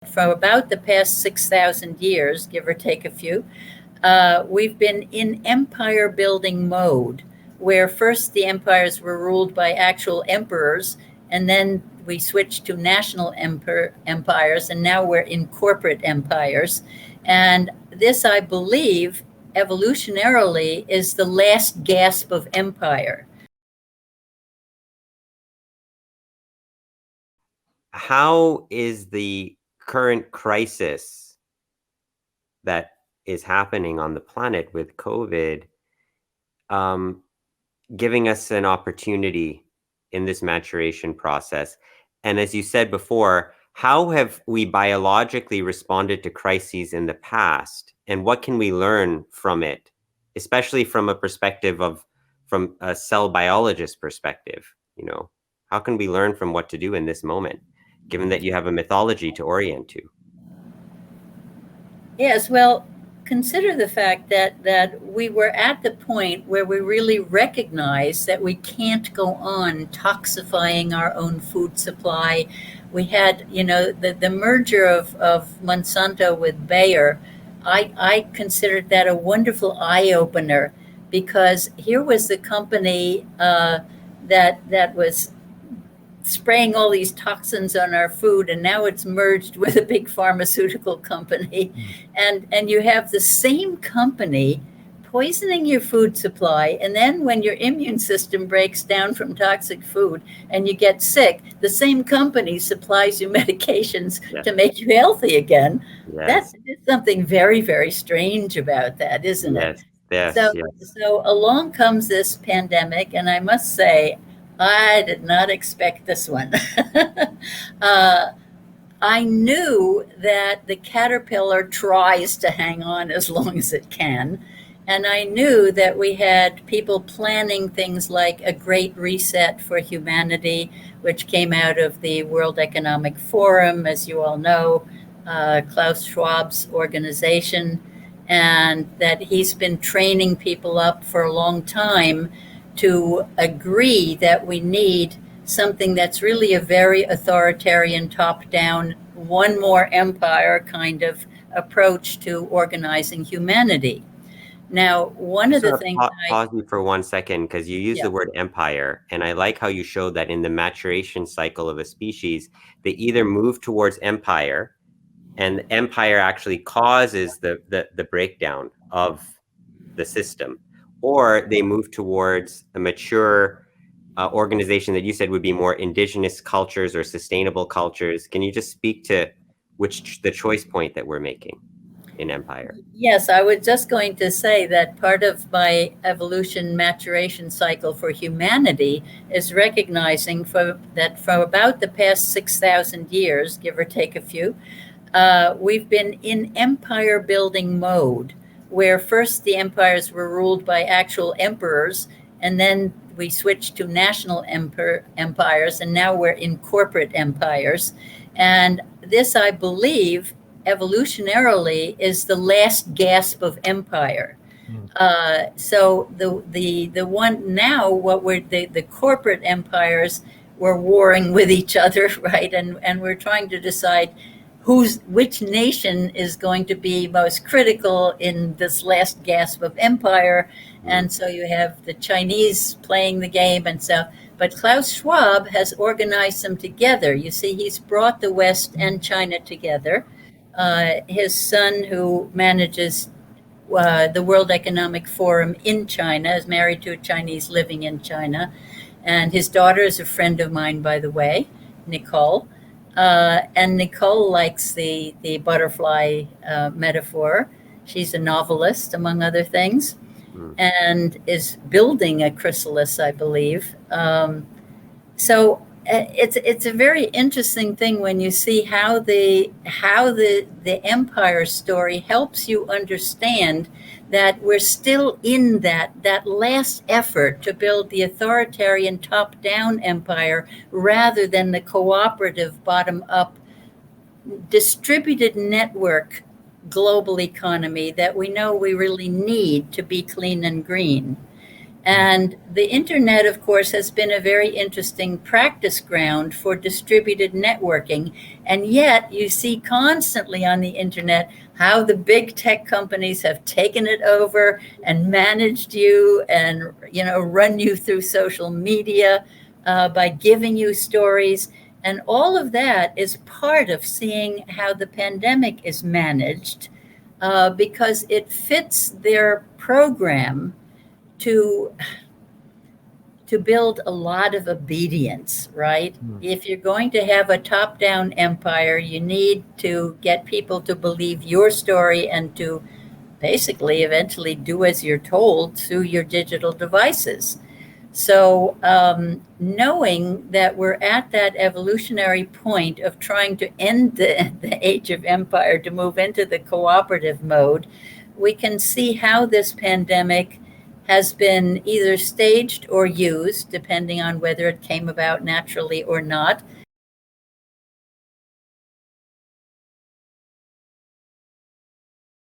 For about the past 6,000 years, give or take a few, we've been in empire building mode, where first the empires were ruled by actual emperors, and then we switched to national empires, and now we're in corporate empires. And this, I believe, evolutionarily, is the last gasp of empire. How is the current crisis that is happening on the planet with COVID giving us an opportunity in this maturation process? And as you said before, how have we biologically responded to crises in the past, and what can we learn from it, especially from a cell biologist perspective? How can we learn from what to do in this moment, given that you have a mythology to orient to? Yes, well, consider the fact that we were at the point where we really recognize that we can't go on toxifying our own food supply. We had, the merger of Monsanto with Bayer. I considered that a wonderful eye opener, because here was the company that was spraying all these toxins on our food, and now it's merged with a big pharmaceutical company. And you have the same company poisoning your food supply, and then when your immune system breaks down from toxic food and you get sick, the same company supplies you medications to make you healthy again. That's something very, very strange about that, isn't it? So along comes this pandemic, and I must say, I did not expect this one. I knew that the caterpillar tries to hang on as long as it can. And I knew that we had people planning things like a great reset for humanity, which came out of the World Economic Forum, as you all know, Klaus Schwab's organization, and that he's been training people up for a long time to agree that we need something that's really a very authoritarian, top-down, one more empire kind of approach to organizing humanity. Now, one of the things pause you for 1 second, because you use the word empire, and I like how you showed that in the maturation cycle of a species, they either move towards empire, and empire actually causes the breakdown of the system, or they move towards a mature organization that you said would be more indigenous cultures or sustainable cultures. Can you just speak to the choice point that we're making in empire? Yes, I was just going to say that part of my evolution maturation cycle for humanity is recognizing that for about the past 6,000 years, give or take a few, we've been in empire building mode, where first the empires were ruled by actual emperors, and then we switched to national empires, and now we're in corporate empires. And this, I believe, evolutionarily, is the last gasp of empire. So the one now, the corporate empires were warring with each other, right? And we're trying to decide which nation is going to be most critical in this last gasp of empire. And so you have the Chinese playing the game, and so, but Klaus Schwab has organized them together. You see, he's brought the West and China together. His son, who manages the World Economic Forum in China, is married to a Chinese living in China. And his daughter is a friend of mine, by the way, Nicole. And Nicole likes the butterfly metaphor. She's a novelist, among other things, and is building a chrysalis, I believe. So it's a very interesting thing when you see how the empire story helps you understand that we're still in that last effort to build the authoritarian top-down empire rather than the cooperative bottom-up distributed network global economy that we know we really need to be clean and green. And the internet, of course, has been a very interesting practice ground for distributed networking. And yet, you see constantly on the internet how the big tech companies have taken it over and managed you and, run you through social media by giving you stories. And all of that is part of seeing how the pandemic is managed because it fits their program to build a lot of obedience, right? If you're going to have a top-down empire, you need to get people to believe your story and to basically eventually do as you're told through your digital devices. So, knowing that we're at that evolutionary point of trying to end the age of empire to move into the cooperative mode, we can see how this pandemic has been either staged or used, depending on whether it came about naturally or not,